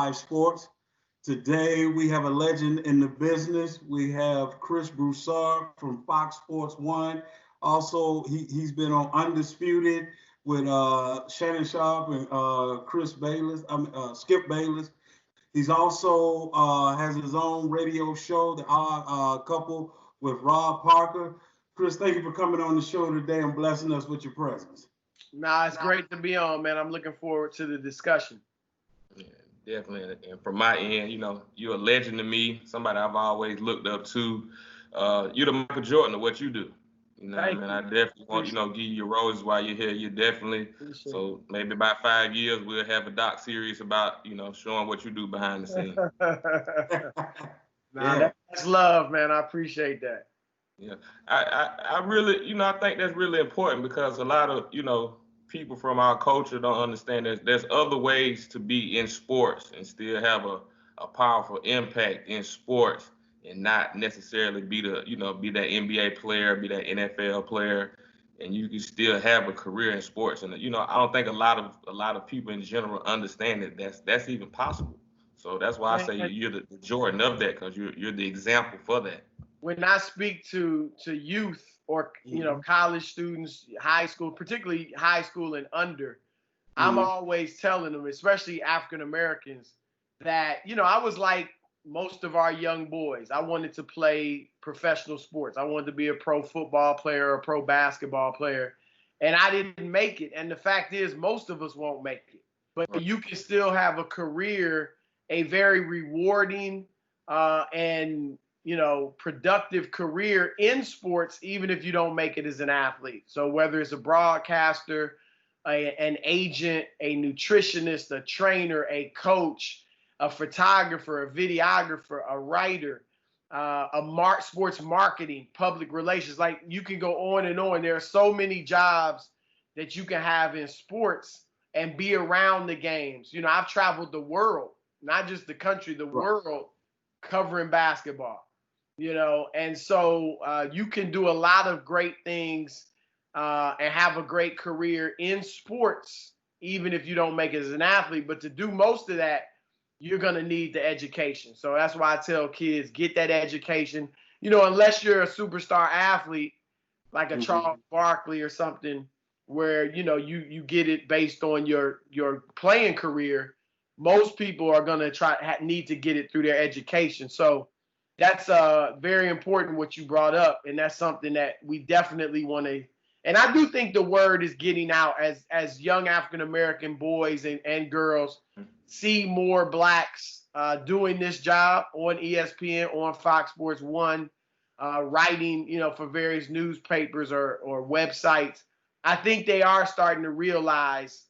RAPLife Sports. Today we have a legend in the business. We have Chris Broussard from Fox Sports One. Also, he's been on Undisputed with Shannon Sharp and Skip Bayless. He's also has his own radio show, The Odd Couple, with Rob Parker. Chris, thank you for coming on the show today and blessing us with your presence. Nah, it's great to be on, man. I'm looking forward to the discussion. Yeah, definitely. And from my end, you're a legend to me, somebody I've always looked up to. You're the Michael Jordan of what you do. I definitely want, give you your roses while you're here. You definitely. So maybe about 5 years, we'll have a doc series about, showing what you do behind the scenes. That's love, man. I appreciate that. Yeah, I really, I think that's really important because a lot of, people from our culture don't understand there's other ways to be in sports and still have a powerful impact in sports and not necessarily be that NBA player, be that NFL player, and you can still have a career in sports. And I don't think a lot of people in general understand that that's even possible. So that's why I say you're the Jordan of that, because you're the example for that. When I speak to youth or college students, high school, particularly high school and under, I'm always telling them, especially African Americans, that I was like most of our young boys. I wanted to play professional sports. I wanted to be a pro football player or a pro basketball player, and I didn't make it. And the fact is, most of us won't make it. But you can still have a career, a very rewarding and productive career in sports, even if you don't make it as an athlete. So whether it's a broadcaster, an agent, a nutritionist, a trainer, a coach, a photographer, a videographer, a writer, sports marketing, public relations, like you can go on and on. There are so many jobs that you can have in sports and be around the games. I've traveled the world, not just the country, the world, covering basketball. And so you can do a lot of great things and have a great career in sports, even if you don't make it as an athlete. But to do most of that, you're going to need the education. So that's why I tell kids, get that education, unless you're a superstar athlete, like a Charles Barkley or something, where, you get it based on your playing career. Most people are going to need to get it through their education. So that's very important what you brought up, and that's something that we definitely want to. And I do think the word is getting out as young African American boys and girls see more blacks doing this job on ESPN, on Fox Sports One, writing, for various newspapers or websites. I think they are starting to realize,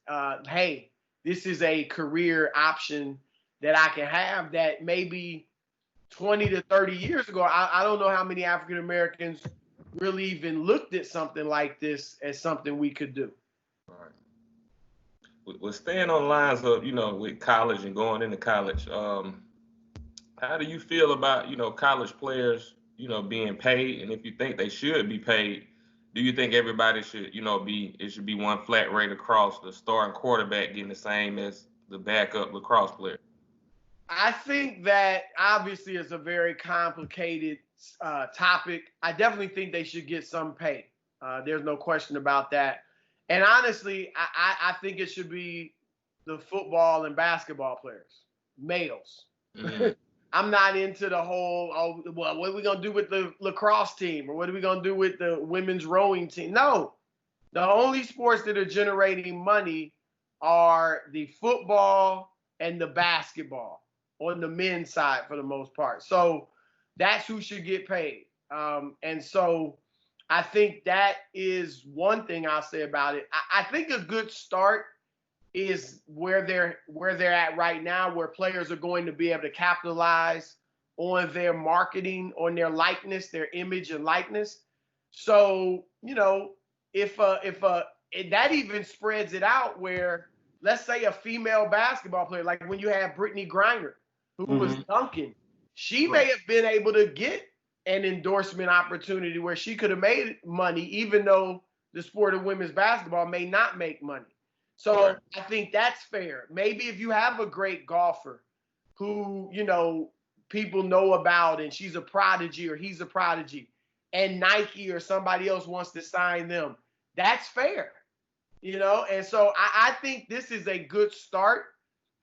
hey, this is a career option that I can have that maybe 20 to 30 years ago, I don't know how many African Americans really even looked at something like this as something we could do. All right. Well, staying on lines of, with college and going into college, how do you feel about, college players, being paid? And if you think they should be paid, do you think everybody should, it should be one flat rate across, the starting quarterback getting the same as the backup lacrosse player? I think that obviously it's a very complicated topic. I definitely think they should get some pay. There's no question about that. And honestly, I think it should be the football and basketball players, males. Mm-hmm. I'm not into the whole, what are we going to do with the lacrosse team? Or what are we going to do with the women's rowing team? No. The only sports that are generating money are the football and the basketball on the men's side for the most part. So that's who should get paid. And so I think that is one thing I'll say about it. I think a good start is where they're at right now, where players are going to be able to capitalize on their marketing, on their likeness, their image and likeness. So, if that even spreads it out where, let's say a female basketball player, like when you have Brittany Griner, who was dunking, she may have been able to get an endorsement opportunity where she could have made money, even though the sport of women's basketball may not make money. So I think that's fair. Maybe if you have a great golfer who, people know about and she's a prodigy or he's a prodigy, and Nike or somebody else wants to sign them, that's fair, And so I think this is a good start.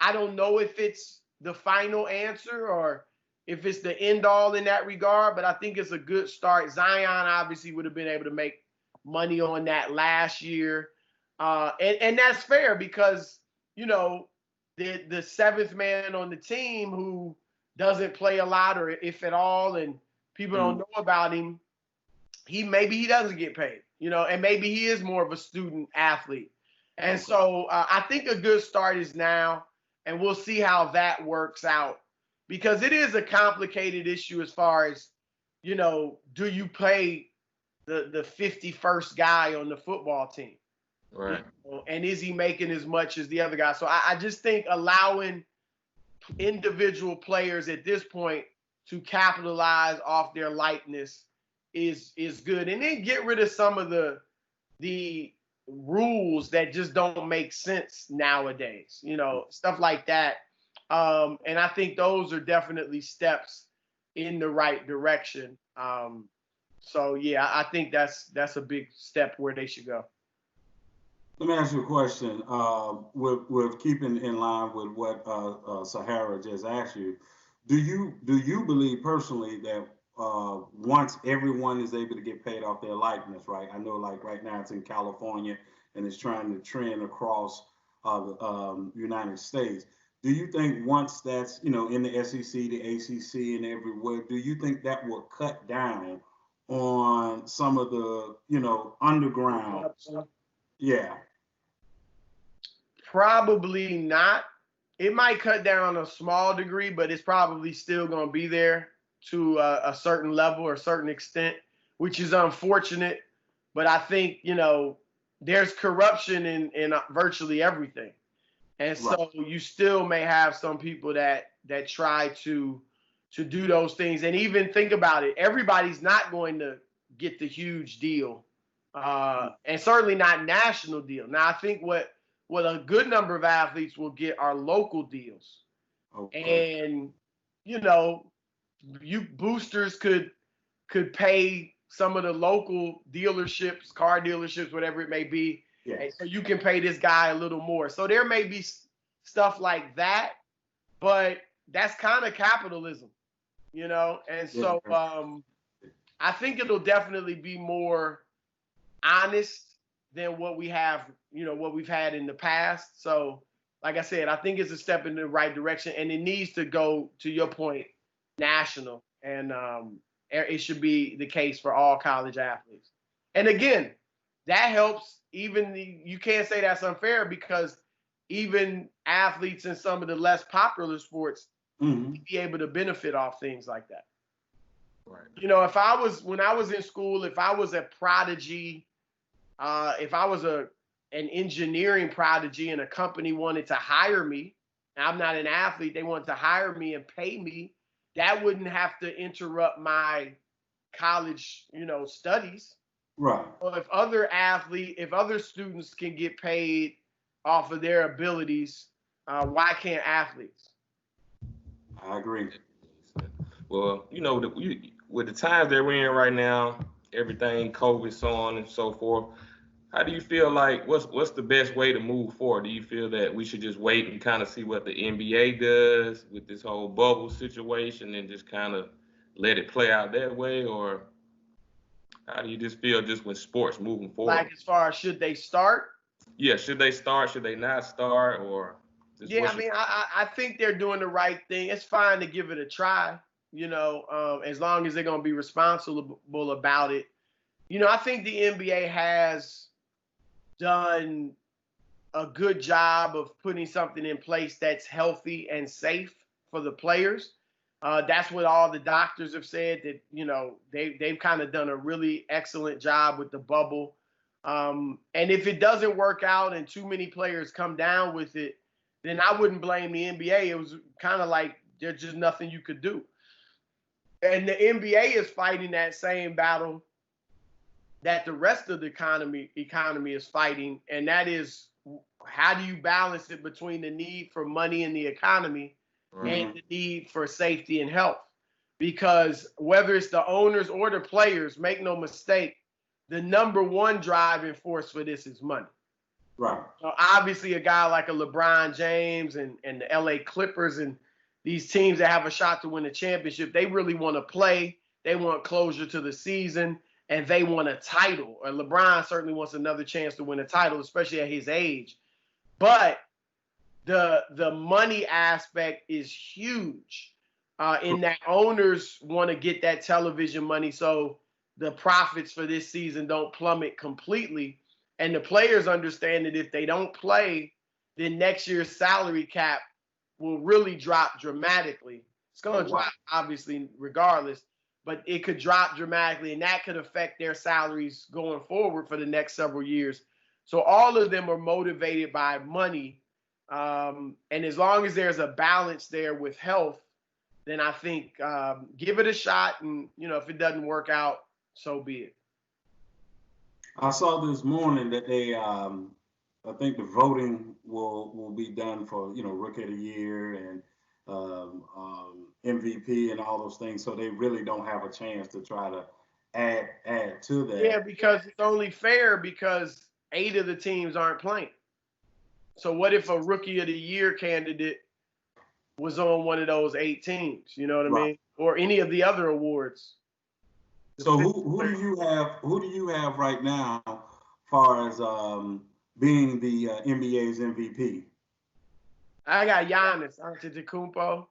I don't know if it's the final answer or if it's the end all in that regard, but I think it's a good start. Zion obviously would have been able to make money on that last year. And that's fair because, the seventh man on the team who doesn't play a lot or if at all, and people don't know about him, maybe he doesn't get paid, and maybe he is more of a student athlete. And so I think a good start is now, and we'll see how that works out, because it is a complicated issue as far as, do you play the 51st guy on the football team? Right. And is he making as much as the other guy? So I just think allowing individual players at this point to capitalize off their likeness is good. And then get rid of some of the rules that just don't make sense nowadays, stuff like that. And I think those are definitely steps in the right direction. So yeah, I think that's a big step where they should go. Let me ask you a question. With keeping in line with what Sahara just asked you, do you believe personally that once everyone is able to get paid off their likeness, right? I know, like right now, it's in California and it's trying to trend across the United States. Do you think once that's in the SEC, the ACC, and everywhere, do you think that will cut down on some of the underground? Yeah. Probably not. It might cut down a small degree, but it's probably still going to be there to a certain level or a certain extent, which is unfortunate. But I think, there's corruption in virtually everything. And so you still may have some people that try to do those things. And even think about it, everybody's not going to get the huge deal. And certainly not national deal. Now, I think what a good number of athletes will get are local deals. Okay. And, you boosters could pay some of the local dealerships, car dealerships, whatever it may be. Yes. So you can pay this guy a little more. So there may be stuff like that, but that's kind of capitalism, And so I think it'll definitely be more honest than what we have, what we've had in the past. So, like I said, I think it's a step in the right direction, and it needs to go, to your point, national. And it should be the case for all college athletes. And again, that helps. You can't say that's unfair, because even athletes in some of the less popular sports be able to benefit off things like that. Right. When I was in school, if I was a prodigy, if I was an engineering prodigy and a company wanted to hire me, and I'm not an athlete, they wanted to hire me and pay me, that wouldn't have to interrupt my college, studies. Right. Or if other students can get paid off of their abilities, why can't athletes? I agree. Well, with the times that we're in right now, everything COVID, so on and so forth, how do you feel like what's the best way to move forward? Do you feel that we should just wait and kind of see what the NBA does with this whole bubble situation and just kind of let it play out that way? Or how do you just feel just with sports moving forward? Like, as far as should they start? Yeah, should they start? Should they not start? Or I think they're doing the right thing. It's fine to give it a try, as long as they're going to be responsible about it. I think the NBA has done a good job of putting something in place that's healthy and safe for the players. That's what all the doctors have said, that, they've kind of done a really excellent job with the bubble. And if it doesn't work out and too many players come down with it, then I wouldn't blame the NBA. It was kind of like there's just nothing you could do. And the NBA is fighting that same battle that the rest of the economy is fighting, and that is, how do you balance it between the need for money in the economy and the need for safety and health. Because whether it's the owners or the players, make no mistake, the number one driving force for this is money. Right. So obviously, a guy like a LeBron James and the LA Clippers and these teams that have a shot to win a championship, they really want to play. They want closure to the season, and they want a title. Or LeBron certainly wants another chance to win a title, especially at his age. But the money aspect is huge in that owners want to get that television money so the profits for this season don't plummet completely. And the players understand that if they don't play, then next year's salary cap will really drop dramatically. It's going to drop, obviously, regardless, but it could drop dramatically, and that could affect their salaries going forward for the next several years. So all of them are motivated by money. And as long as there's a balance there with health, then I think give it a shot. And, if it doesn't work out, so be it. I saw this morning that they, I think the voting will be done for, Rookie of the Year and MVP and all those things. So they really don't have a chance to try to add to that. Yeah, because it's only fair because 8 of the teams aren't playing. So what if a Rookie of the Year candidate was on one of those 8 teams? You know what I mean? Or any of the other awards. So who do you have right now, as far as being the NBA's MVP? I got Giannis Antetokounmpo.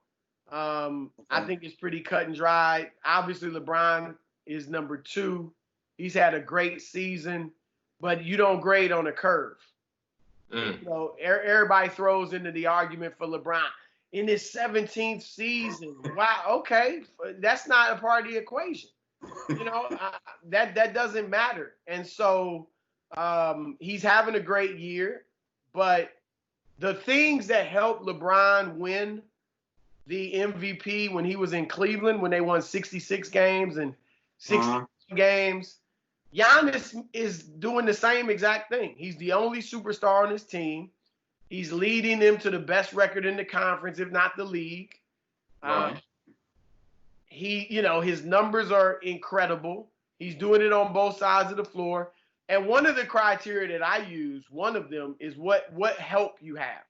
I think it's pretty cut and dry. Obviously, LeBron is number 2. He's had a great season, but you don't grade on a curve. Everybody throws into the argument for LeBron in his 17th season. Wow, okay, that's not a part of the equation. That doesn't matter. And so he's having a great year, but the things that helped LeBron win the MVP when he was in Cleveland, when they won 66 games and 60 games, Giannis is doing the same exact thing. He's the only superstar on his team. He's leading them to the best record in the conference, if not the league. His numbers are incredible. He's doing it on both sides of the floor. And one of the criteria that I use, one of them is what help you have.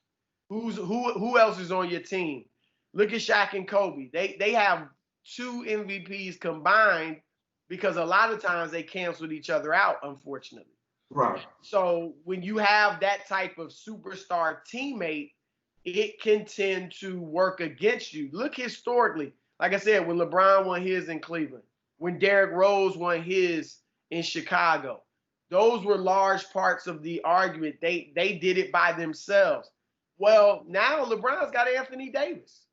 Who else is on your team? Look at Shaq and Kobe. They have 2 MVPs combined because a lot of times they canceled each other out, unfortunately. Right. So when you have that type of superstar teammate, it can tend to work against you. Look historically. Like I said, when LeBron won his in Cleveland, when Derrick Rose won his in Chicago, those were large parts of the argument. They did it by themselves. Well, now LeBron's got Anthony Davis.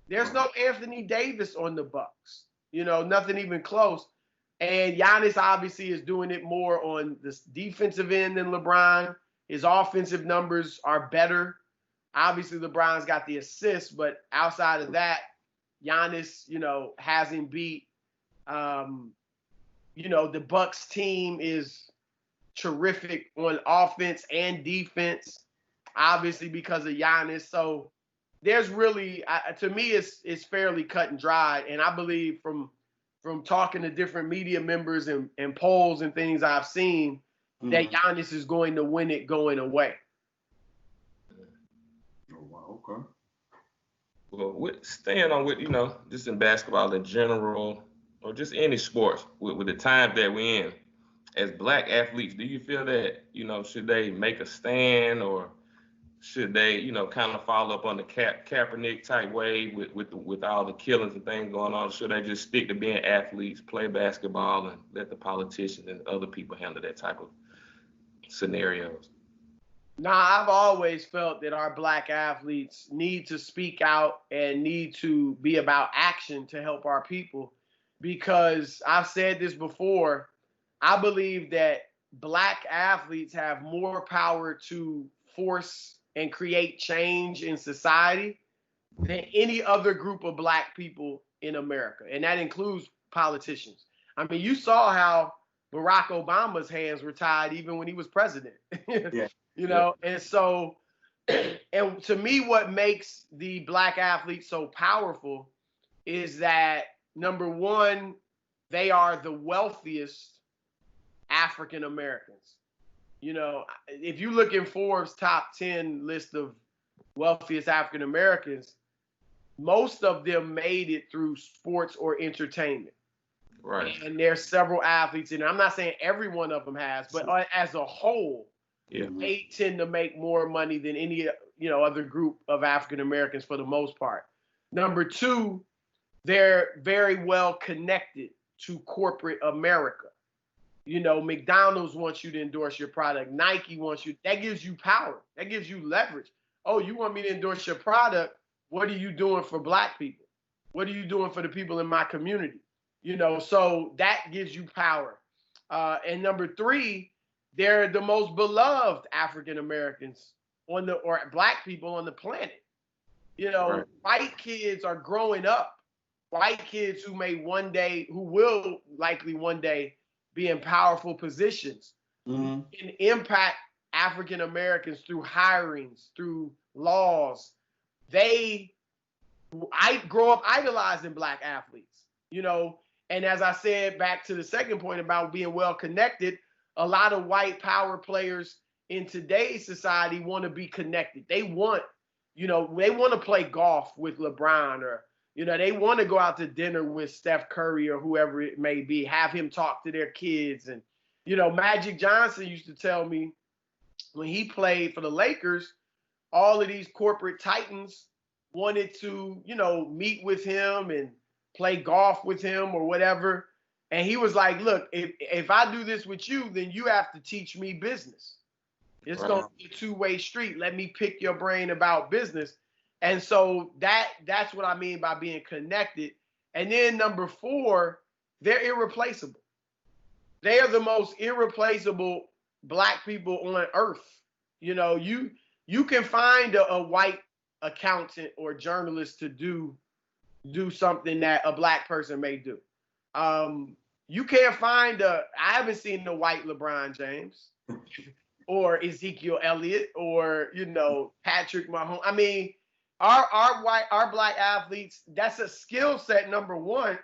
There's no Anthony Davis on the Bucks. Nothing even close. And Giannis obviously is doing it more on this defensive end than LeBron. His offensive numbers are better. Obviously, LeBron's got the assists, but outside of that, Giannis, has him beat. The Bucks team is terrific on offense and defense, obviously because of Giannis. So there's really, to me, it's fairly cut and dried. And I believe from talking to different media members and polls and things I've seen, that Giannis is going to win it going away. Oh, wow, okay. Well, staying on just in basketball in general, or just any sports, with the time that we're in, as Black athletes, do you feel that, should they make a stand, or should they, kind of follow up on the Kaepernick type way with all the killings and things going on? Should they just stick to being athletes, play basketball, and let the politicians and other people handle that type of scenarios? I've always felt that our Black athletes need to speak out and need to be about action to help our people, because I've said this before, I believe that Black athletes have more power to force and create change in society than any other group of Black people in America. And that includes politicians. I mean, you saw how Barack Obama's hands were tied even when he was president. Yeah. And so And to me, what makes the Black athletes so powerful is that, number one, they are the wealthiest African Americans. You know, if you look in Forbes' top 10 list of wealthiest African Americans, most of them made it through sports or entertainment. Right. And there's several athletes in there. I'm not saying every one of them has, but as a whole, they tend to make more money than any other group of African Americans for the most part. Number two, they're very well connected to corporate America. You know, McDonald's wants you to endorse your product. Nike wants you. That gives you power. That gives you leverage. Oh, you want me to endorse your product? What are you doing for Black people? What are you doing for the people in my community? You know, so that gives you power. And number three, they're the most beloved African Americans or Black people on the planet. You know, white kids are growing up. White kids who will likely one day be in powerful positions, can impact African Americans through hirings, through laws. I grow up idolizing Black athletes, you know, and as I said, back to the second point about being well connected, a lot of white power players in today's society want to be connected. They want to play golf with LeBron, or they want to go out to dinner with Steph Curry or whoever it may be, have him talk to their kids. And, Magic Johnson used to tell me when he played for the Lakers, all of these corporate titans wanted to, meet with him and play golf with him or whatever. And he was like, look, if I do this with you, then you have to teach me business. It's going to be a two-way street. Let me pick your brain about business. And so that's what I mean by being connected. And then number four, they're irreplaceable. They are the most irreplaceable Black people on earth. You can find a white accountant or journalist to do something that a Black person may do. You can't find I haven't seen the white LeBron James or Ezekiel Elliott or, Patrick Mahomes. I mean, our Black athletes, that's a skill set, number one,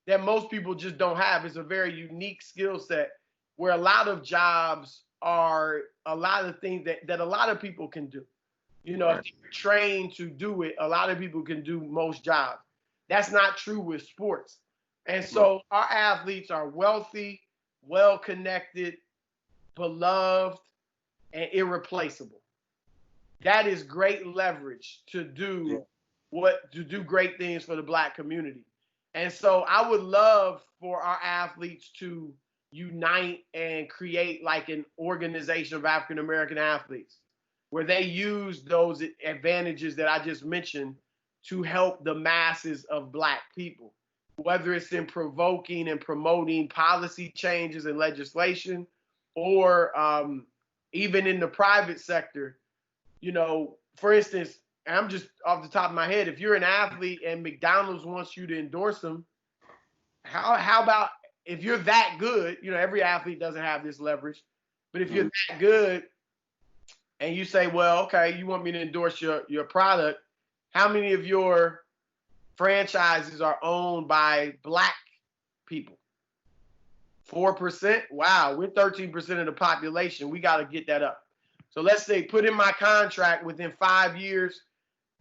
that most people just don't have. It's a very unique skill set where a lot of jobs are a lot of things that a lot of people can do. If they're trained to do it, a lot of people can do most jobs. That's not true with sports. And so our athletes are wealthy, well-connected, beloved, and irreplaceable. That is great leverage to do great things for the Black community. And so I would love for our athletes to unite and create like an organization of African American athletes where they use those advantages that I just mentioned to help the masses of Black people, whether it's in provoking and promoting policy changes and legislation, or even in the private sector. For instance, I'm just off the top of my head, if you're an athlete and McDonald's wants you to endorse them, how about if you're that good, every athlete doesn't have this leverage, but if you're that good and you say, well, okay, you want me to endorse your product, how many of your franchises are owned by Black people? 4%? Wow, we're 13% of the population. We got to get that up. So let's say put in my contract within 5 years,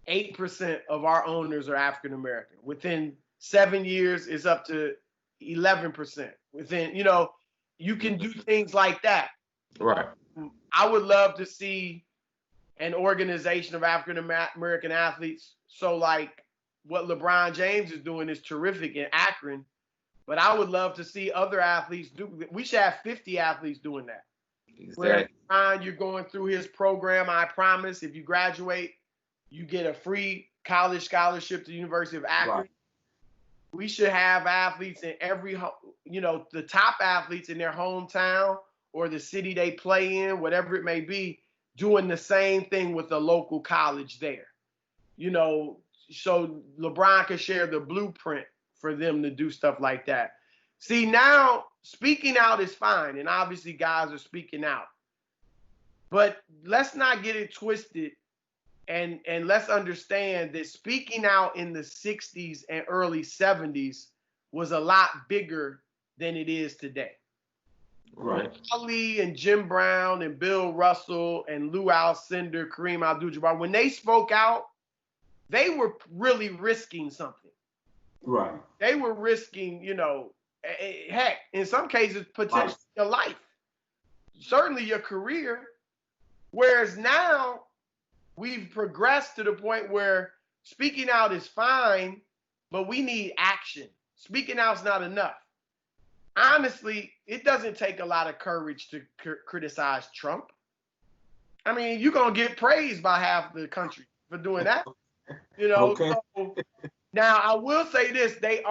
8% of our owners are African American. Within 7 years, it's up to 11%. Within, you can do things like that. Right. I would love to see an organization of African American athletes. So like what LeBron James is doing is terrific in Akron, but I would love to see other athletes do. We should have 50 athletes doing that. Exactly. Where you're going through his program, I promise, if you graduate, you get a free college scholarship to the University of Akron. Right. We should have athletes in every, the top athletes in their hometown or the city they play in, whatever it may be, doing the same thing with the local college there. So LeBron could share the blueprint for them to do stuff like that. See, now speaking out is fine, and obviously guys are speaking out. But let's not get it twisted And let's understand that speaking out in the 60s and early 70s was a lot bigger than it is today. Right. Ali and Jim Brown and Bill Russell and Lou Alcindor, Kareem Abdul-Jabbar, when they spoke out, they were really risking something. Right. They were risking, heck, in some cases, potentially your life, certainly your career. Whereas now we've progressed to the point where speaking out is fine, but we need action. Speaking out's not enough. Honestly, it doesn't take a lot of courage to criticize Trump. I mean, you're going to get praised by half the country for doing that. Okay. So now I will say this, they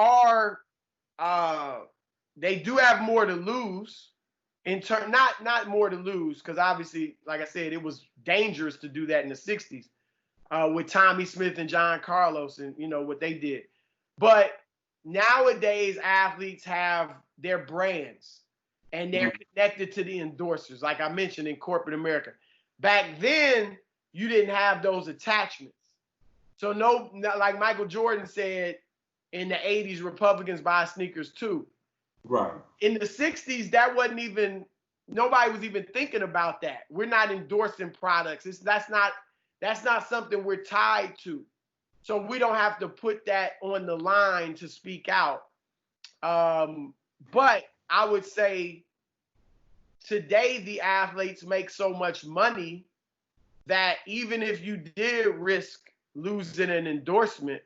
do have more to lose in turn, not more to lose, because obviously, like I said, it was dangerous to do that in the 60s with Tommy Smith and John Carlos and what they did. But nowadays athletes have their brands and they're connected to the endorsers, like I mentioned, in corporate America. Back then, you didn't have those attachments. So like Michael Jordan said, in the 80s, Republicans buy sneakers too. Right. In the 60s, that wasn't even, nobody was even thinking about that. We're not endorsing products. That's not something we're tied to. So we don't have to put that on the line to speak out. But I would say today the athletes make so much money that even if you did risk losing an endorsement,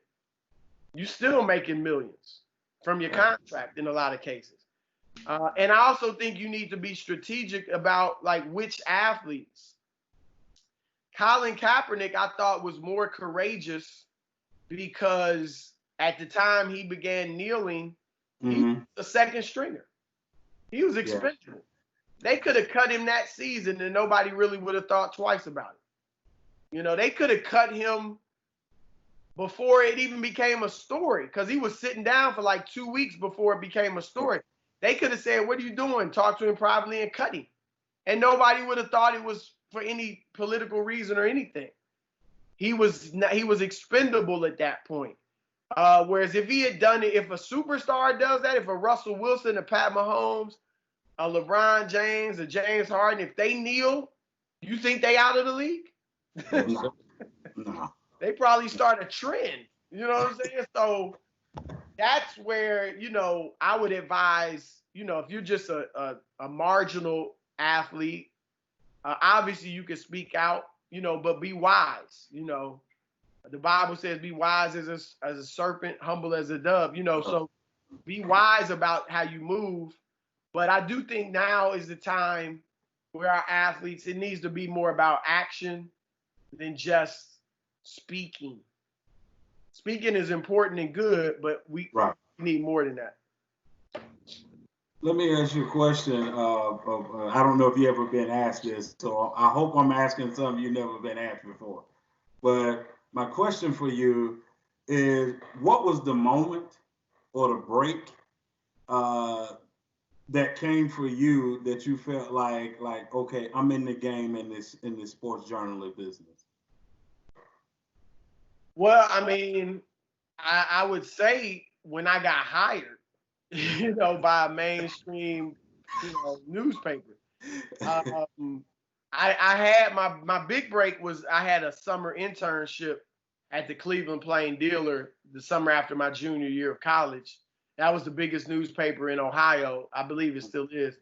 you're still making millions from your contract in a lot of cases. And I also think you need to be strategic about like which athletes. Colin Kaepernick, I thought, was more courageous because at the time he began kneeling, he was a second stringer. He was expendable. Yeah. They could have cut him that season and nobody really would have thought twice about it. They could have cut him before it even became a story because he was sitting down for like 2 weeks before it became a story. They could have said, "What are you doing?" Talk to him privately and cut him. And nobody would have thought it was for any political reason or anything. He was expendable at that point. Whereas if he had done it, if a superstar does that, if a Russell Wilson, a Pat Mahomes, a LeBron James, a James Harden, if they kneel, you think they out of the league? No. They probably start a trend. You know what I'm saying? So that's where, I would advise, if you're just a marginal athlete, obviously you can speak out, but be wise. The Bible says be wise as a serpent, humble as a dove, so be wise about how you move. But I do think now is the time where our athletes, it needs to be more about action than just speaking. Speaking is important and good, but we need more than that. Let me ask you a question. I don't know if you ever been asked this, so I hope I'm asking something you've never been asked before. But my question for you is, what was the moment or the break that came for you that you felt like, okay, I'm in the game in this sports journalism business? Well, I mean, I would say when I got hired, by a mainstream, newspaper. I had my big break was I had a summer internship at the Cleveland Plain Dealer the summer after my junior year of college. That was the biggest newspaper in Ohio. I believe it still is.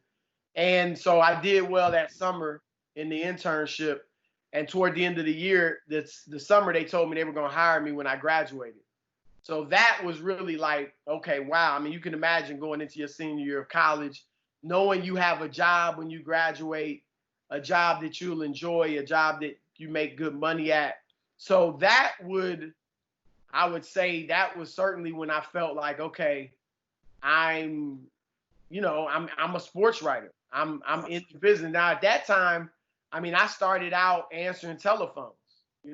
And so I did well that summer in the internship. And toward the end of the year, the summer, they told me they were going to hire me when I graduated. So that was really like, okay, wow. I mean, you can imagine going into your senior year of college, knowing you have a job when you graduate, a job that you'll enjoy, a job that you make good money at. So I would say that was certainly when I felt like, okay, I'm a sports writer. I'm in the business. Now at that time, I mean, I started out answering telephones.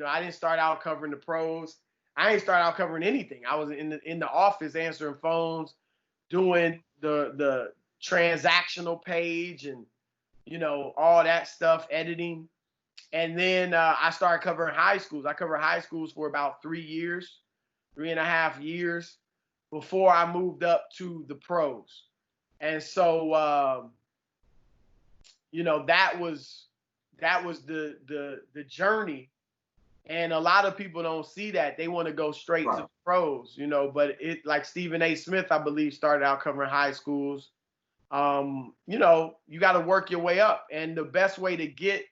I didn't start out covering the pros. I didn't start out covering anything. I was in the office answering phones, doing the transactional page and all that stuff, editing. And then I started covering high schools. I covered high schools for about 3.5 years before I moved up to the pros. And so, that was the journey. And a lot of people don't see that. They want to go straight to the pros, but it, like Stephen A. Smith, I believe, started out covering high schools. You got to work your way up. And the best way to get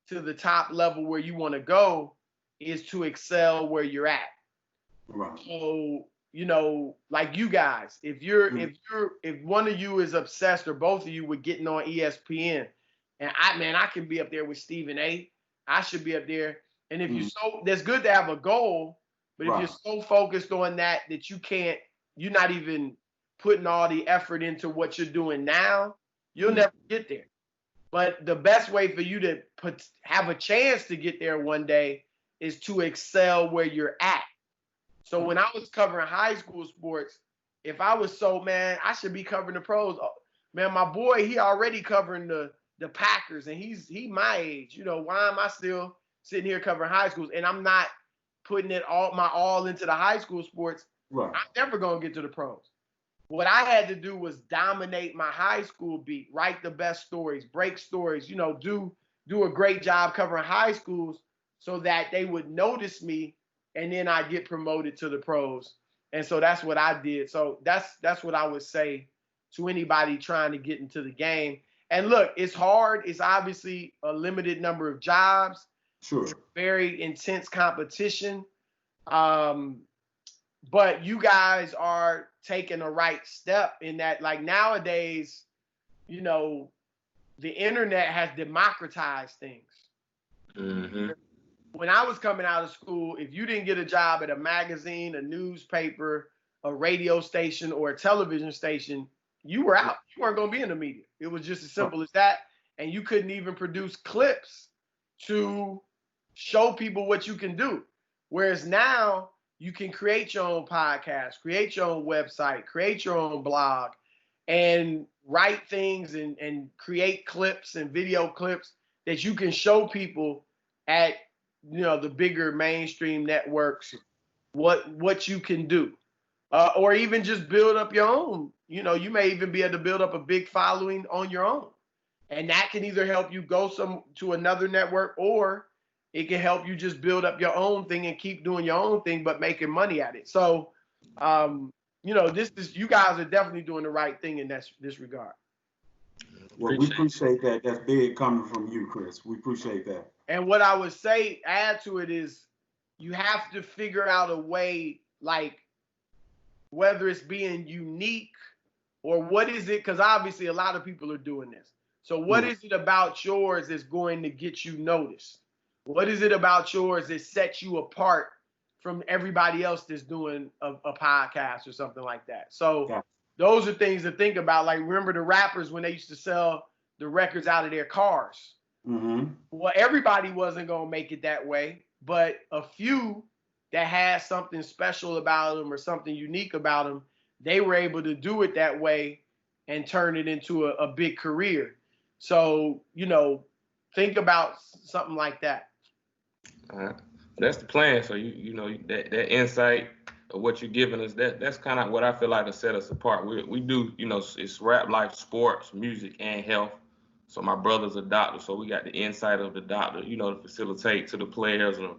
to the top level where you want to go is to excel where you're at. Right. So, like you guys, if one of you is obsessed, or both of you, with getting on ESPN, and I can be up there with Stephen A. I should be up there. And if that's good to have a goal, but if you're so focused on that you're not even putting all the effort into what you're doing now, you'll never get there. But the best way for you to have a chance to get there one day is to excel where you're at. So when I was covering high school sports, if I was I should be covering the pros. Oh, man, my boy, he already covering the Packers, and he my age. Why am I still sitting here covering high schools? And I'm not putting all into the high school sports. Right. I'm never gonna get to the pros. What I had to do was dominate my high school beat, write the best stories, break stories, do a great job covering high schools so that they would notice me, and then I get promoted to the pros. And so that's what I did. So that's what I would say to anybody trying to get into the game. And look, it's hard. It's obviously a limited number of jobs. Sure. Very intense competition. But you guys are taking a right step in that, like, nowadays, the internet has democratized things. Mm-hmm. When I was coming out of school, if you didn't get a job at a magazine, a newspaper, a radio station, or a television station, you were out. You weren't going to be in the media. It was just as simple as that. And you couldn't even produce clips to show people what you can do. Whereas now, you can create your own podcast, create your own website, create your own blog, and write things and create clips and video clips that you can show people at the bigger mainstream networks what you can do, or even just build up your own. You may even be able to build up a big following on your own, and that can either help you go to another network, or it can help you just build up your own thing and keep doing your own thing, but making money at it. So, you guys are definitely doing the right thing in this regard. Well, we appreciate that. That's big coming from you, Chris. We appreciate that. And what I would say, add to it, is you have to figure out a way, like, whether it's being unique or what is it, because obviously a lot of people are doing this. So what is it about yours that's going to get you noticed? What is it about yours that sets you apart from everybody else that's doing a podcast or something like that? So those are things to think about. Like, remember the rappers when they used to sell the records out of their cars? Mm-hmm. Well, everybody wasn't going to make it that way, but a few that had something special about them or something unique about them, they were able to do it that way and turn it into a big career. So, think about something like that. That's the plan. So that insight of what you're giving us, that's kind of what I feel like to set us apart. We do, it's RAPLife, sports, music, and health. So my brother's a doctor, so we got the insight of the doctor, to facilitate to the players, or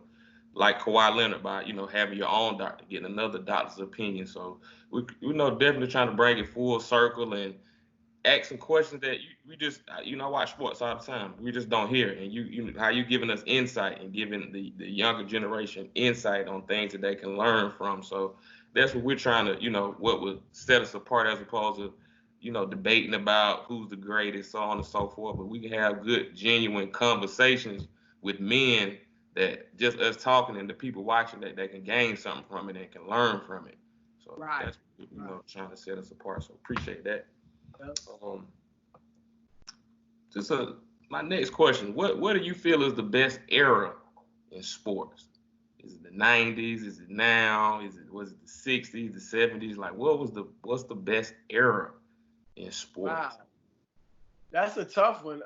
like Kawhi Leonard by, having your own doctor, getting another doctor's opinion. So we definitely trying to bring it full circle and asking questions that we just, I watch sports all the time. We just don't hear. And how you giving us insight and giving the younger generation insight on things that they can learn from. So that's what we're trying to, what would set us apart, as opposed to, debating about who's the greatest, so on and so forth. But we can have good, genuine conversations with men that just us talking and the people watching, that they can gain something from it and can learn from it. So that's, trying to set us apart. So appreciate that. My next question, what do you feel is the best era in sports? Is it the 90s? Is it now? Was it the 60s, the 70s? Like, what's the best era in sports? Wow. That's a tough one.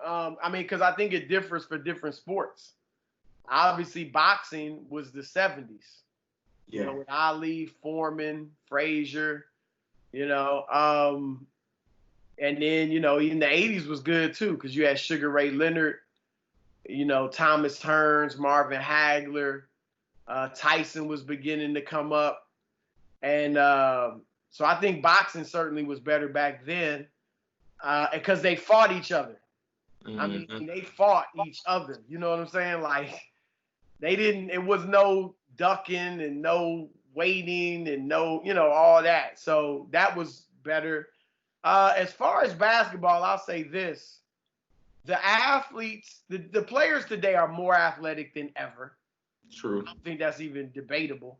Because I think it differs for different sports. obviously boxing was the 70s. Yeah. You know, with Ali, Foreman, Frazier, you know, and then, you know, even the 80s was good too, because you had Sugar Ray Leonard, you know, Thomas Hearns, Marvin Hagler, Tyson was beginning to come up. And so I think boxing certainly was better back then because they fought each other. Mm-hmm. I mean, they fought each other. You know what I'm saying? Like, it was no ducking and no waiting and no, you know, all that. So that was better. As far as basketball, I'll say this. The athletes, the players today are more athletic than ever. True. I don't think that's even debatable.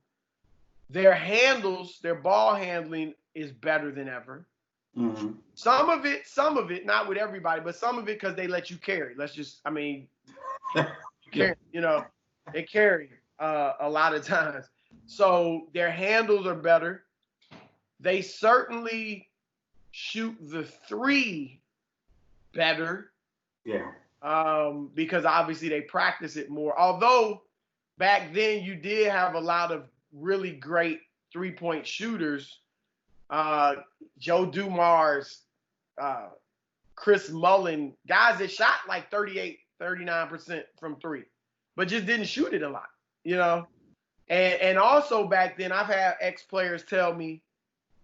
Their handles, their ball handling is better than ever. Mm-hmm. Some of it, not with everybody, but some of it because they let you carry. You know, they carry a lot of times. So their handles are better. They certainly shoot the three better. Yeah. Because obviously they practice it more. Although back then you did have a lot of really great three-point shooters. Joe Dumars, Chris Mullin, guys that shot like 38, 39% from three, but just didn't shoot it a lot, you know? And also back then, I've had ex-players tell me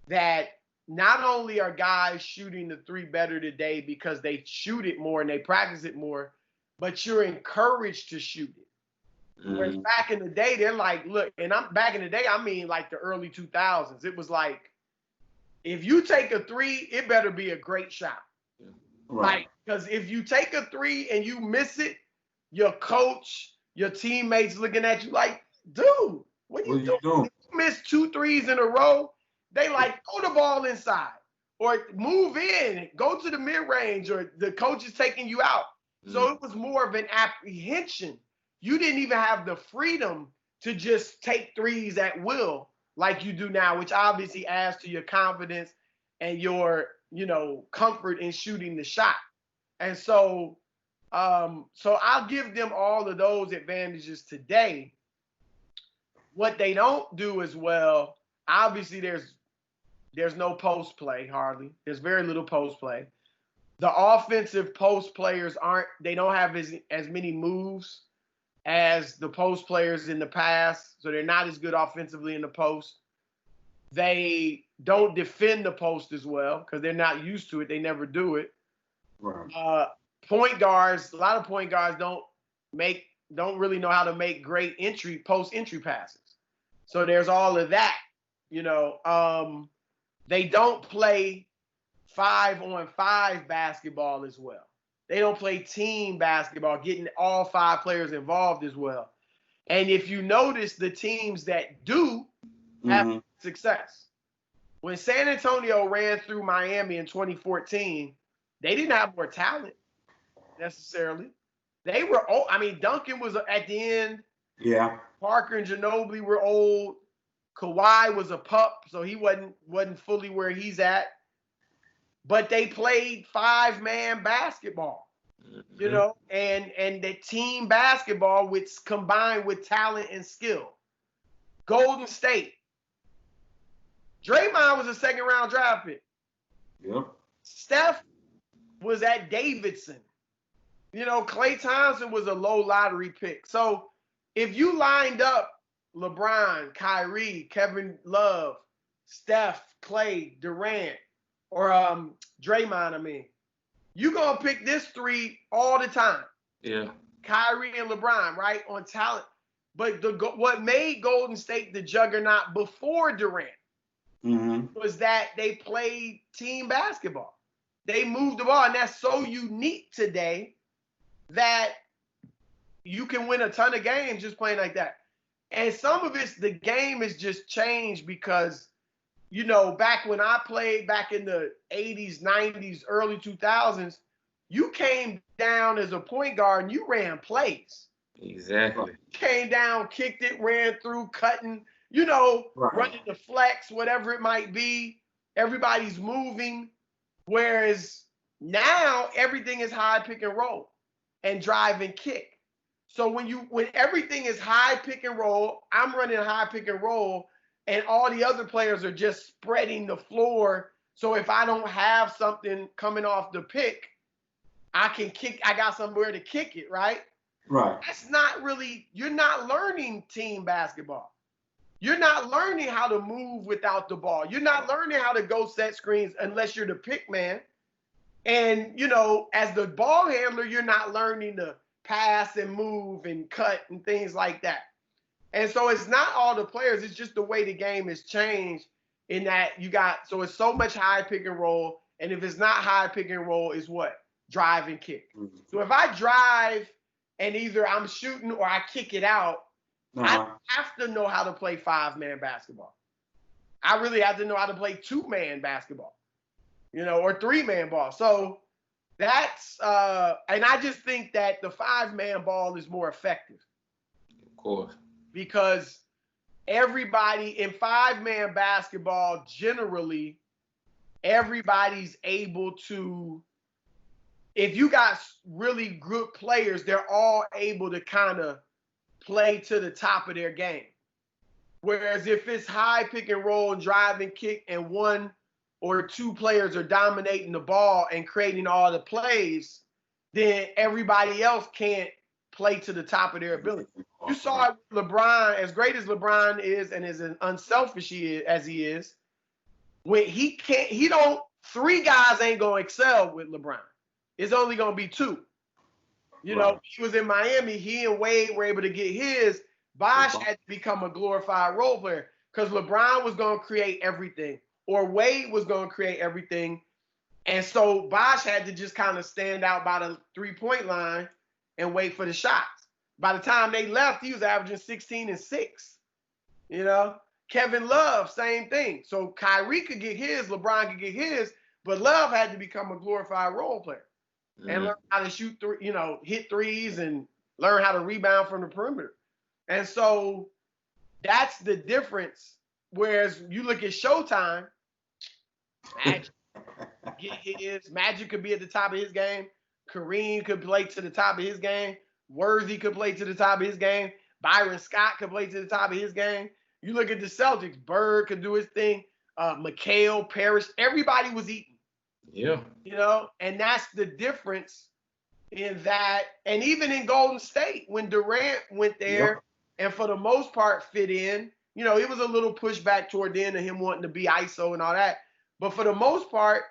that not only are guys shooting the three better today because they shoot it more and they practice it more, but you're encouraged to shoot it. Mm-hmm. Whereas back in the day, they're like, look, and I'm back in the day, I mean like the early 2000s. It was like, if you take a three, it better be a great shot. Right. Like, because if you take a three and you miss it, your coach, your teammates looking at you like, dude, what are you doing? If you miss 2 threes in a row, they like, throw the ball inside or move in, go to the mid-range, or the coach is taking you out. Mm-hmm. So it was more of an apprehension. You didn't even have the freedom to just take threes at will like you do now, which obviously adds to your confidence and your, you know, comfort in shooting the shot. And so, so I'll give them all of those advantages today. What they don't do as well, obviously there's no post play hardly. There's very little post play. The offensive post players they don't have as many moves as the post players in the past, so they're not as good offensively in the post. They don't defend the post as well because they're not used to it. They never do it. Right. Point guards, a lot of point guards don't really know how to make great post entry passes. So there's all of that, you know. They don't play 5-on-5 basketball as well. They don't play team basketball, getting all 5 players involved as well. And if you notice, the teams that do have success. When San Antonio ran through Miami in 2014, they didn't have more talent necessarily. They were old. I mean, Duncan was at the end. Yeah. Parker and Ginobili were old. Kawhi was a pup, so he wasn't fully where he's at. But they played 5-man basketball, you know, and the team basketball which combined with talent and skill. Golden State. Draymond was a 2nd-round draft pick. Yep. Steph was at Davidson. You know, Klay Thompson was a low lottery pick. So if you lined up LeBron, Kyrie, Kevin Love, Steph, Klay, Durant, or Draymond, I mean, you gonna pick this 3 all the time. Yeah. Kyrie and LeBron, right, on talent. But what made Golden State the juggernaut before Durant was that they played team basketball. They moved the ball, and that's so unique today that you can win a ton of games just playing like that. And some of it's the game has just changed because, you know, back when I played back in the 80s, 90s, early 2000s, you came down as a point guard and you ran plays. Exactly. Came down, kicked it, ran through, cutting, you know, running the flex, whatever it might be. Everybody's moving. Whereas now everything is high pick and roll and drive and kick. So when everything is high pick and roll, I'm running high pick and roll, and all the other players are just spreading the floor. So if I don't have something coming off the pick, I got somewhere to kick it, right? Right. That's not really, you're not learning team basketball. You're not learning how to move without the ball. You're not learning how to go set screens unless you're the pick man. And, as the ball handler, you're not learning to pass and move and cut and things like that. And so it's not all the players. It's just the way the game has changed in that so it's so much high pick and roll. And if it's not high pick and roll, it's what? Drive and kick. Mm-hmm. So if I drive and either I'm shooting or I kick it out, I have to know how to play 5-man basketball. I really have to know how to play 2-man basketball, or 3-man ball. So that's, and I just think that the 5-man ball is more effective. Of course. Because everybody in 5-man basketball, generally, everybody's able to, if you got really good players, they're all able to kind of play to the top of their game. Whereas if it's high pick and roll and drive and kick and 1 or 2 players are dominating the ball and creating all the plays, then everybody else can't play to the top of their ability. You saw LeBron, as great as LeBron is and as unselfish as he is, when 3 guys ain't going to excel with LeBron. It's only going to be 2. He was in Miami. He and Wade were able to get his. Bosh had to become a glorified role player because LeBron was going to create everything or Wade was going to create everything. And so Bosh had to just kind of stand out by the 3-point line and wait for the shots. By the time they left, he was averaging 16 and 6. Kevin Love, same thing. So Kyrie could get his, LeBron could get his, but Love had to become a glorified role player. And learn how to shoot, hit threes and learn how to rebound from the perimeter. And so that's the difference. Whereas you look at Showtime, Magic could be at the top of his game. Kareem could play to the top of his game. Worthy could play to the top of his game. Byron Scott could play to the top of his game. You look at the Celtics, Byrd could do his thing. McHale, Parrish, everybody was eating. Yeah. And that's the difference in that. And even in Golden State, when Durant went there and for the most part fit in, it was a little pushback toward the end of him wanting to be ISO and all that. But for the most part,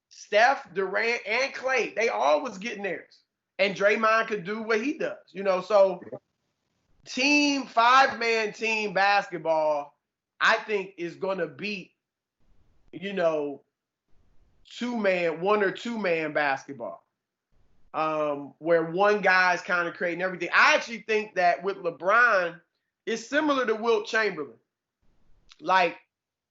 Steph, Durant, and Clay, they all was getting theirs. And Draymond could do what he does, So 5-man team basketball, I think is going to beat, 1 or 2-man basketball, where one guy's kind of creating everything. I actually think that with LeBron, it's similar to Wilt Chamberlain. Like,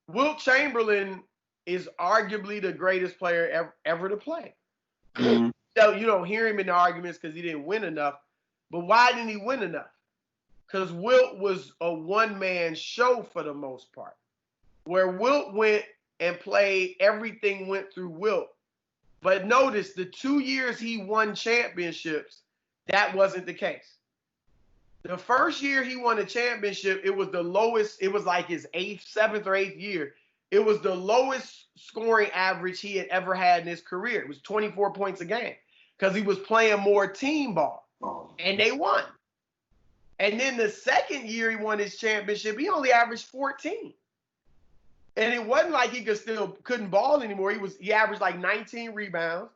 Wilt Chamberlain is arguably the greatest player ever to play. Mm-hmm. So you don't hear him in the arguments because he didn't win enough. But why didn't he win enough? Because Wilt was a one-man show for the most part. Where Wilt went and played, everything went through Wilt. But notice the 2 years he won championships, that wasn't the case. The first year he won a championship, it was the lowest. It was like his 7th or 8th year. It was the lowest scoring average he had ever had in his career. It was 24 points a game because he was playing more team ball, and they won. And then the second year he won his championship, he only averaged 14. And it wasn't like he couldn't ball anymore. He averaged like 19 rebounds.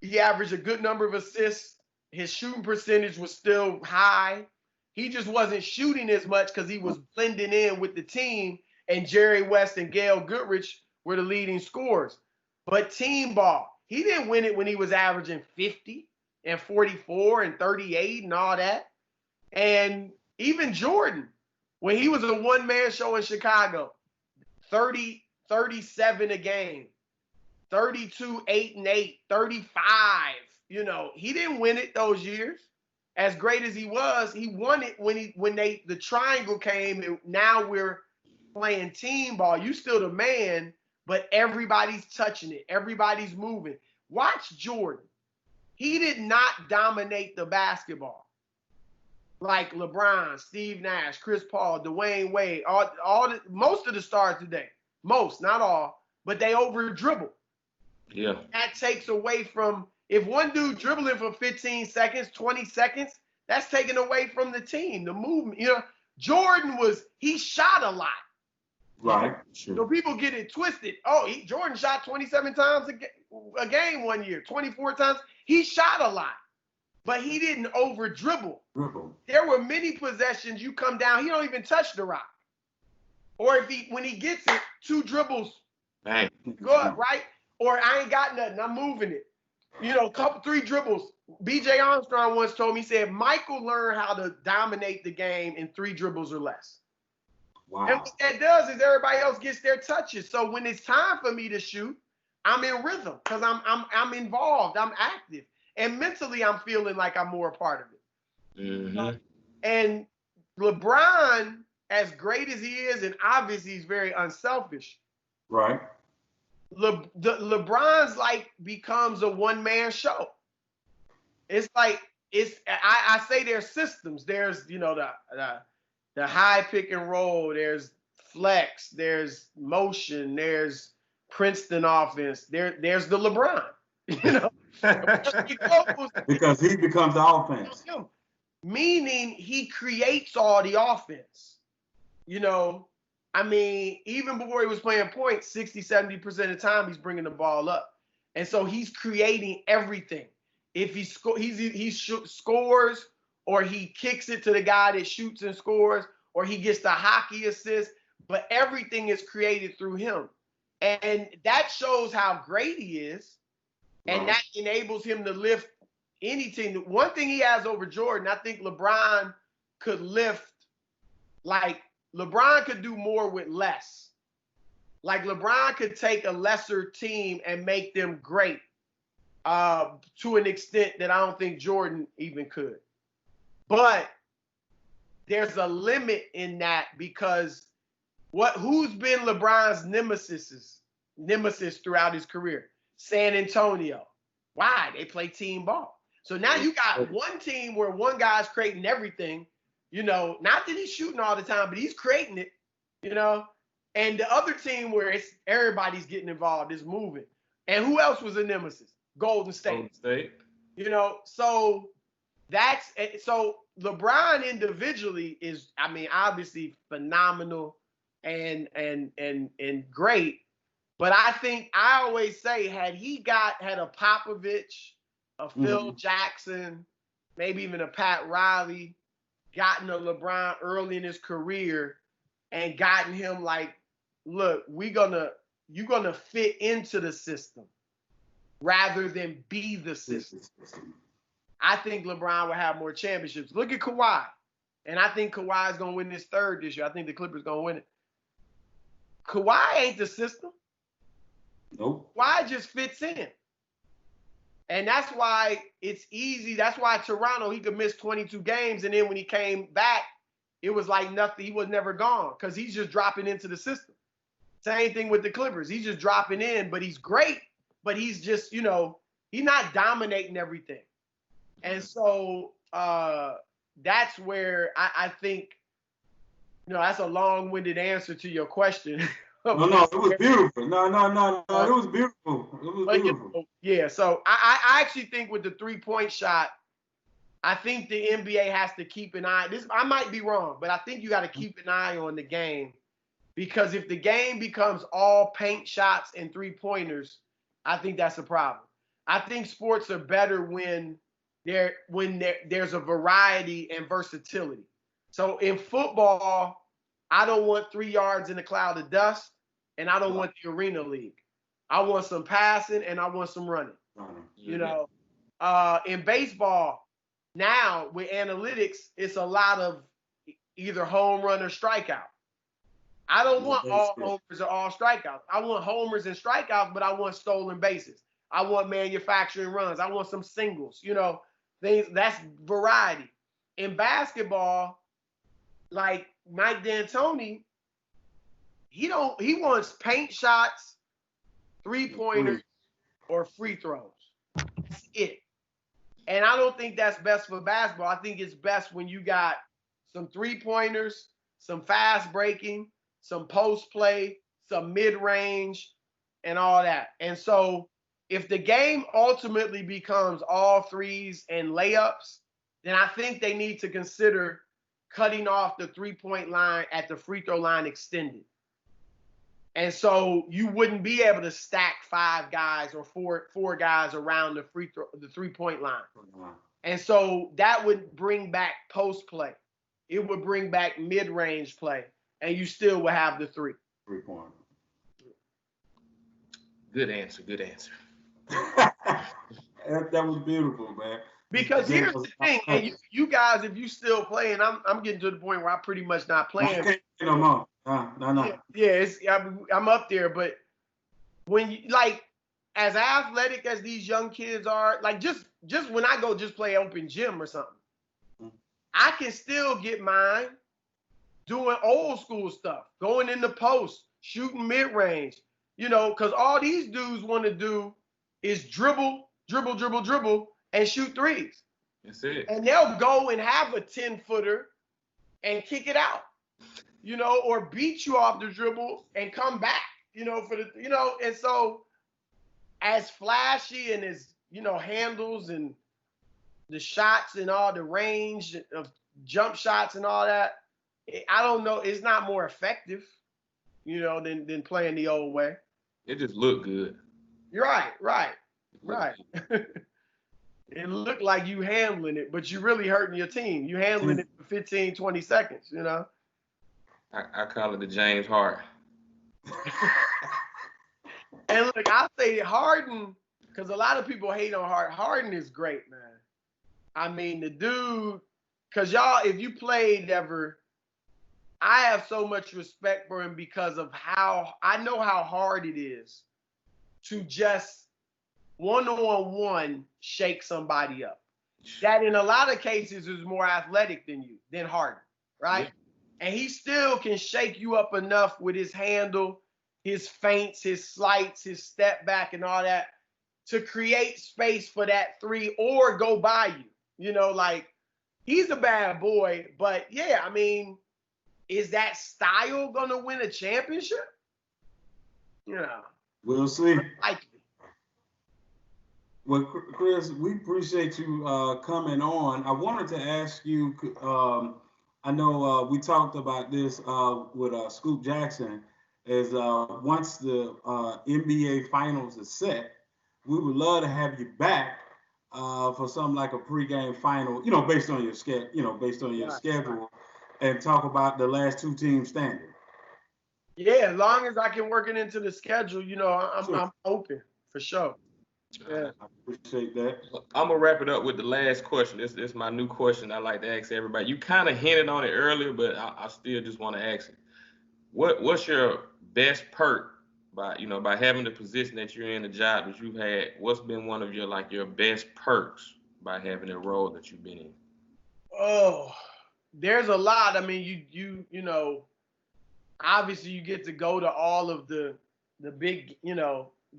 He averaged a good number of assists. His shooting percentage was still high. He just wasn't shooting as much because he was blending in with the team, and Jerry West and Gail Goodrich were the leading scorers. But team ball, he didn't win it when he was averaging 50 and 44 and 38 and all that. And even Jordan, when he was a one-man show in Chicago, 30, 37 a game, 32, 8 and 8, 35. He didn't win it those years. As great as he was, he won it when the triangle came, and now we're playing team ball. You still the man, but everybody's touching it. Everybody's moving. Watch Jordan. He did not dominate the basketball. like LeBron, Steve Nash, Chris Paul, Dwayne Wade, most of the stars today, most, not all, but they over dribble. Yeah. That takes away from, if one dude dribbling for 15 seconds, 20 seconds, that's taken away from the team, the movement. You know, Jordan he shot a lot. Right. So people get it twisted. Oh, Jordan shot 27 times a game one year, 24 times. He shot a lot, but he didn't over dribble. There were many possessions you come down, he don't even touch the rock. Or when he gets it, 2 dribbles, Bang. go up, right? Or I ain't got nothing, I'm moving it. You know, 3 dribbles. BJ Armstrong once told me, he said, Michael learned how to dominate the game in 3 dribbles or less. Wow. And what that does is everybody else gets their touches. So when it's time for me to shoot, I'm in rhythm because I'm involved, I'm active. And mentally, I'm feeling like I'm more a part of it. Mm-hmm. And LeBron, as great as he is, and obviously he's very unselfish. Right. LeBron's like becomes a one-man show. It's like I say there's systems. There's, you know, the high pick and roll, there's flex, there's motion, there's Princeton offense, there's the LeBron, you know. Because he becomes the offense. Meaning he creates all the offense. You know, I mean, even before he was playing point, 60-70% of the time he's bringing the ball up. And so he's creating everything. If he scores, or he kicks it to the guy that shoots and scores, or he gets the hockey assist, but everything is created through him. And that shows how great he is, and that enables him to lift any team. One thing he has over Jordan, I think LeBron could lift, like LeBron could do more with less. Like LeBron could take a lesser team and make them great to an extent that I don't think Jordan even could. But there's a limit in that, because who's been LeBron's nemesis throughout his career? San Antonio. Why? They play team ball. So now you got one team where one guy's creating everything, you know, not that he's shooting all the time, but he's creating it, you know, and the other team where everybody's getting involved, is moving. And who else was a nemesis? Golden State. You know, so LeBron individually is, I mean, obviously phenomenal and great. But I think I always say, had a Popovich, a Phil Jackson, maybe even a Pat Riley, gotten a LeBron early in his career and gotten him like, look, you're gonna fit into the system rather than be the system. I think LeBron will have more championships. Look at Kawhi. And I think Kawhi is going to win this 3rd this year. I think the Clippers going to win it. Kawhi ain't the system. Nope. Kawhi just fits in. And that's why it's easy. That's why Toronto, he could miss 22 games. And then when he came back, it was like nothing. He was never gone because he's just dropping into the system. Same thing with the Clippers. He's just dropping in, but he's great. But he's just, you know, he's not dominating everything. And so that's where I think, you know, that's a long-winded answer to your question. No, it was beautiful. No, it was beautiful. It was beautiful. You know, yeah, so I actually think with the 3-point shot, I think the NBA has to keep an eye. I might be wrong, but I think you got to keep an eye on the game, because if the game becomes all paint shots and 3-pointers, I think that's a problem. I think sports are better when there's a variety and versatility. So in football, I don't want 3 yards in a cloud of dust, and I don't want the arena league. I want some passing and I want some running. You know, in baseball now with analytics, it's a lot of either home run or strikeout. I don't want all homers or all strikeouts. I want homers and strikeouts, but I want stolen bases. I want manufacturing runs. I want some singles, you know, things. That's variety. In basketball, like Mike D'Antoni, he wants paint shots, 3-pointers, or free throws. That's it. And I don't think that's best for basketball. I think it's best when you got some three-pointers, some fast breaking, some post play, some mid-range, and all that. And so if the game ultimately becomes all threes and layups, then I think they need to consider cutting off the three-point line at the free throw line extended. And so you wouldn't be able to stack 5 guys or four guys around the three-point line. And so that would bring back post play. It would bring back mid-range play, and you still would have the 3. 3-point. Good answer. Good answer. That was beautiful, man. Because here's the thing, and you guys, if you still playing, I'm getting to the point where I'm pretty much not playing. No more. No. Yeah, I'm up there, but when you like, as athletic as these young kids are, like just when I go just play open gym or something, I can still get mine doing old school stuff, going in the post, shooting mid range, because all these dudes want to do is dribble, and shoot threes. That's it. And they'll go and have a 10-footer and kick it out, or beat you off the dribble and come back, and so as flashy and as, handles and the shots and all the range of jump shots and all that, I don't know, it's not more effective, than playing the old way. It just looked good. You're right. It looked like you handling it, but you really hurting your team. You handling it for 15, 20 seconds, I call it the James Harden. And look, I say Harden, because a lot of people hate on Harden. Harden is great, man. I mean, the dude, because y'all, if you played ever, I have so much respect for him because of how I know how hard it is to just one-on-one shake somebody up. That in a lot of cases is more athletic than Harden, right? Yeah. And he still can shake you up enough with his handle, his feints, his slides, his step back and all that to create space for that 3 or go by you. Like he's a bad boy, but yeah, I mean, is that style going to win a championship? We'll see. Likely. Well, Chris, we appreciate you coming on. I wanted to ask you, I know we talked about this with Scoop Jackson, is once the NBA Finals is set, we would love to have you back for something like a pregame final, based on your schedule, and talk about the last 2 teams standing. Yeah, as long as I can work it into the schedule, I'm open for sure. Yeah. I appreciate that. I'm gonna wrap it up with the last question. This is my new question I like to ask everybody. You kind of hinted on it earlier, but I still just want to ask it. What's your best perk by having the position that you're in, the job that you've had? What's been one of your best perks by having the role that you've been in? Oh, there's a lot. I mean, you obviously you get to go to all of the big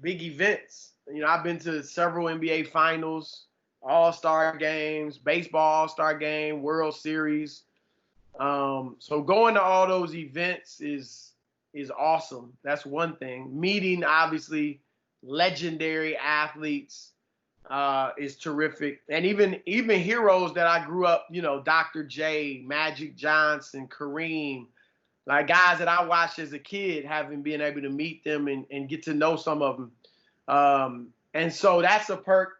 events. I've been to several NBA finals, all-star games, baseball all-star game, World Series. So going to all those events is awesome. That's one thing. Meeting, obviously, legendary athletes is terrific. And even heroes that I grew up, Dr. J, Magic Johnson, Kareem, like guys that I watched as a kid, having been able to meet them and get to know some of them. And so that's a perk.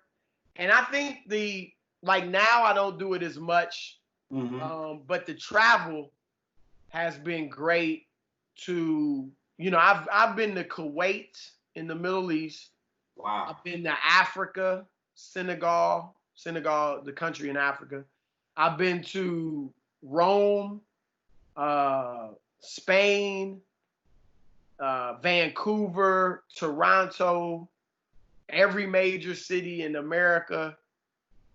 And I think now I don't do it as much, but the travel has been great to, I've been to Kuwait in the Middle East. Wow. I've been to Africa, Senegal, the country in Africa. I've been to Rome, Spain, Vancouver, Toronto, every major city in America.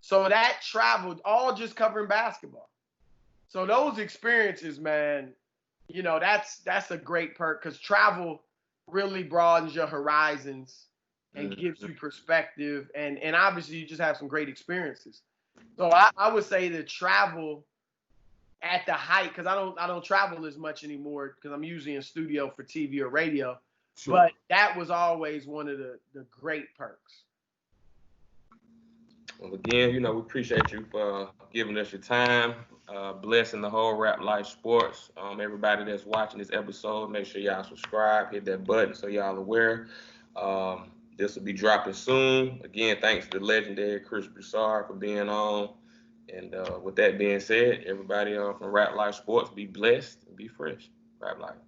So that traveled, all just covering basketball. So those experiences, man, that's a great perk because travel really broadens your horizons and gives you perspective, and obviously you just have some great experiences. So I would say to travel at the height, because I don't travel as much anymore because I'm usually in studio for TV or radio. Sure. But that was always one of the great perks. Well, again, we appreciate you for giving us your time, blessing the whole RAPLife Sports. Everybody that's watching this episode, make sure y'all subscribe, hit that button so y'all aware. This will be dropping soon. Again, thanks to the legendary Chris Broussard for being on. And with that being said, everybody from RAPLife Sports, be blessed and be fresh. RAPLife.